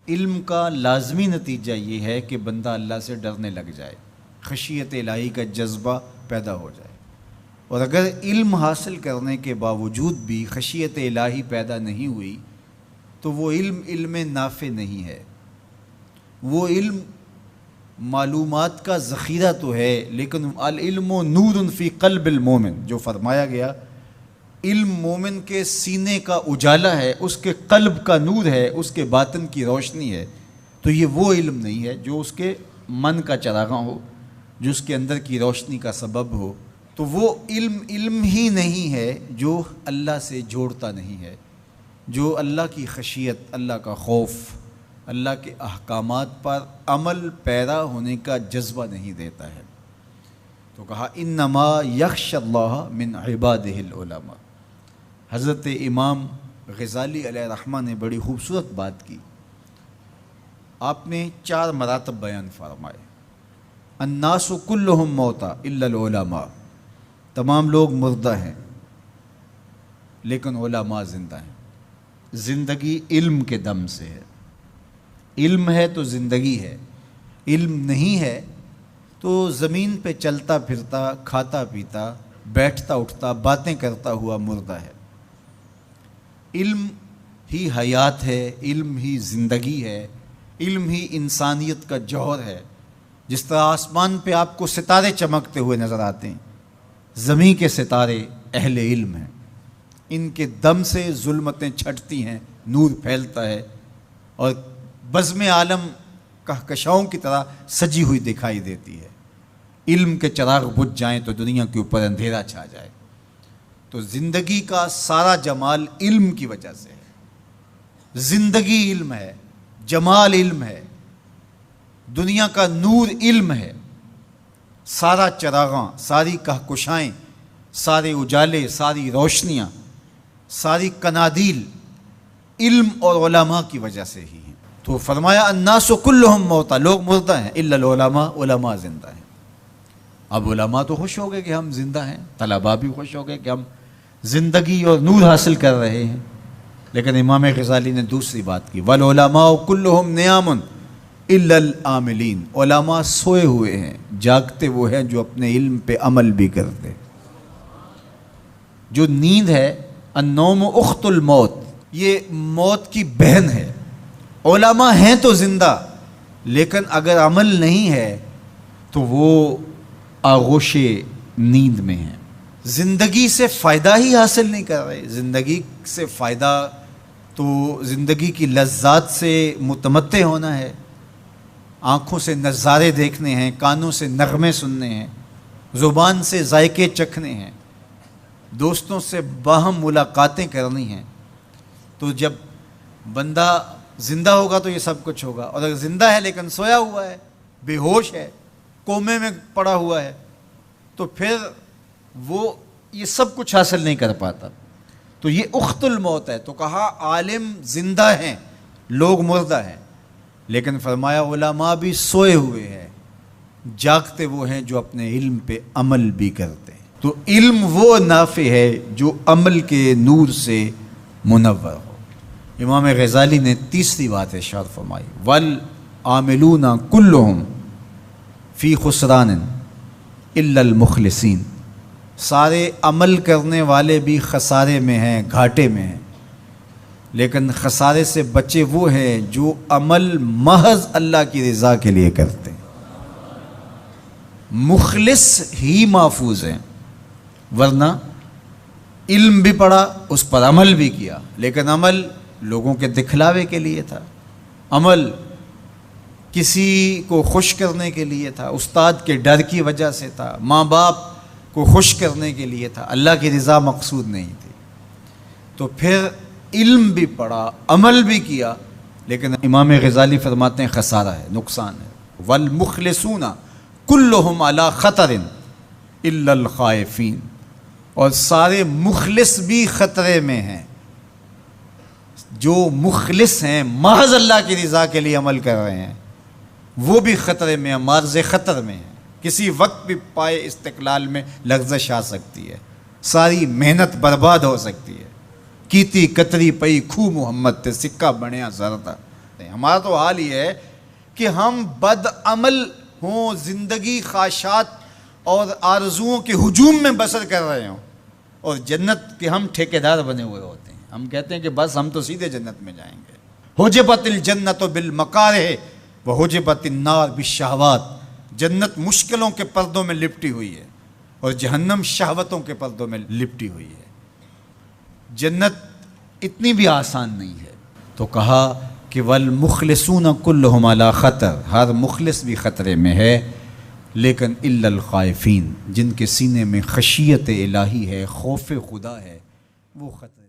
علم کا لازمی نتیجہ یہ ہے کہ بندہ اللہ سے ڈرنے لگ جائے، خشیت الہی کا جذبہ پیدا ہو جائے۔ اور اگر علم حاصل کرنے کے باوجود بھی خشیت الہی پیدا نہیں ہوئی تو وہ علم نافع نہیں ہے۔ وہ علم معلومات کا ذخیرہ تو ہے، لیکن العلم نور فی قلب المومن، جو فرمایا گیا علم مومن کے سینے کا اجالا ہے، اس کے قلب کا نور ہے، اس کے باطن کی روشنی ہے۔ تو یہ وہ علم نہیں ہے جو اس کے من کا چراغاں ہو، جو اس کے اندر کی روشنی کا سبب ہو۔ تو وہ علم ہی نہیں ہے جو اللہ سے جوڑتا نہیں ہے، جو اللہ کی خشیت، اللہ کا خوف، اللہ کے احکامات پر عمل پیرا ہونے کا جذبہ نہیں دیتا ہے۔ تو کہا انما یخشی اللہ من عبادہ العلماء۔ حضرت امام غزالی علیہ الرحمہ نے بڑی خوبصورت بات کی۔ آپ نے 4 مراتب بیان فرمائے۔ الناس کلہم موتا الا العلماء، تمام لوگ مردہ ہیں لیکن علماء زندہ ہیں۔ زندگی علم کے دم سے ہے، علم ہے تو زندگی ہے، علم نہیں ہے تو زمین پہ چلتا پھرتا، کھاتا پیتا، بیٹھتا اٹھتا، باتیں کرتا ہوا مردہ ہے۔ علم ہی حیات ہے، علم ہی زندگی ہے، علم ہی انسانیت کا جوہر ہے۔ جس طرح آسمان پہ آپ کو ستارے چمکتے ہوئے نظر آتے ہیں، زمین کے ستارے اہل علم ہیں، ان کے دم سے ظلمتیں چھٹتی ہیں، نور پھیلتا ہے اور بزم عالم کہکشاؤں کی طرح سجی ہوئی دکھائی دیتی ہے۔ علم کے چراغ بجھ جائیں تو دنیا کے اوپر اندھیرا چھا جائے۔ تو زندگی کا سارا جمال علم کی وجہ سے ہے۔ زندگی علم ہے، جمال علم ہے، دنیا کا نور علم ہے۔ سارا چراغاں، ساری کہکشائیں، سارے اجالے، ساری روشنیاں، ساری کنادیل علم اور علماء کی وجہ سے ہی ہیں۔ تو فرمایا الناس کلہم موتا، لوگ مردہ ہیں الا العلماء، علماء زندہ ہیں۔ اب علماء تو خوش ہو گئے کہ ہم زندہ ہیں، طلباء بھی خوش ہو گئے کہ ہم زندگی اور نور حاصل کر رہے ہیں۔ لیکن امام غزالی نے دوسری بات کی، والعلماء کلہم نیام الا العاملین، علماء سوئے ہوئے ہیں، جاگتے وہ ہیں جو اپنے علم پہ عمل بھی کرتے۔ جو نیند ہے، النوم اخت الموت، یہ موت کی بہن ہے۔ علماء ہیں تو زندہ، لیکن اگر عمل نہیں ہے تو وہ آغوش نیند میں ہیں، زندگی سے فائدہ ہی حاصل نہیں کر رہے۔ زندگی سے فائدہ تو زندگی کی لذات سے متمتع ہونا ہے، آنکھوں سے نظارے دیکھنے ہیں، کانوں سے نغمے سننے ہیں، زبان سے ذائقے چکھنے ہیں، دوستوں سے باہم ملاقاتیں کرنی ہیں۔ تو جب بندہ زندہ ہوگا تو یہ سب کچھ ہوگا، اور اگر زندہ ہے لیکن سویا ہوا ہے، بے ہوش ہے، کومے میں پڑا ہوا ہے، تو پھر وہ یہ سب کچھ حاصل نہیں کر پاتا۔ تو یہ اخت الموت ہے۔ تو کہا عالم زندہ ہیں، لوگ مردہ ہیں، لیکن فرمایا علماء بھی سوئے ہوئے ہیں، جاگتے وہ ہیں جو اپنے علم پہ عمل بھی کرتے ہیں۔ تو علم وہ نافع ہے جو عمل کے نور سے منور ہو۔ امام غزالی نے تیسری بات ارشاد فرمائی، والعاملون کلہم فی خسران الا المخلصین، سارے عمل کرنے والے بھی خسارے میں ہیں، گھاٹے میں ہیں، لیکن خسارے سے بچے وہ ہیں جو عمل محض اللہ کی رضا کے لیے کرتے ہیں۔ مخلص ہی محفوظ ہیں، ورنہ علم بھی پڑھا، اس پر عمل بھی کیا، لیکن عمل لوگوں کے دکھلاوے کے لیے تھا، عمل کسی کو خوش کرنے کے لیے تھا، استاد کے ڈر کی وجہ سے تھا، ماں باپ کو خوش کرنے کے لیے تھا، اللہ کی رضا مقصود نہیں تھی۔ تو پھر علم بھی پڑھا، عمل بھی کیا، لیکن امام غزالی فرماتے ہیں خسارہ ہے، نقصان ہے۔ والمخلصون کلہم علی خطر الا الخائفین، اور سارے مخلص بھی خطرے میں ہیں۔ جو مخلص ہیں، محض اللہ کی رضا کے لیے عمل کر رہے ہیں، وہ بھی خطرے میں ہیں، معرض خطر میں ہیں۔ کسی وقت بھی پائے استقلال میں لغزش آ سکتی ہے، ساری محنت برباد ہو سکتی ہے۔ کیتی کتری پئی کھو محمد تے سکہ بنیا زردہ، ہیں. ہمارا تو حال یہ ہے کہ ہم بد عمل ہوں، زندگی خواہشات اور آرزوؤں کے ہجوم میں بسر کر رہے ہوں، اور جنت کے ہم ٹھیکیدار بنے ہوئے ہوتے ہیں. ہم کہتے ہیں کہ بس ہم تو سیدھے جنت میں جائیں گے. حجبت الجنت بالمکارہ وحجبت النار بالشہوات. جنت مشکلوں کے پردوں میں لپٹی ہوئی ہے اور جہنم شہوتوں کے پردوں میں لپٹی ہوئی ہے. جنت اتنی بھی آسان نہیں ہے. تو کہا کہ والمخلصون کلہم علی خطر، ہر مخلص بھی خطرے میں ہے، لیکن الا الخائفین، جن کے سینے میں خشیت الہی ہے، خوف خدا ہے، وہ خطرے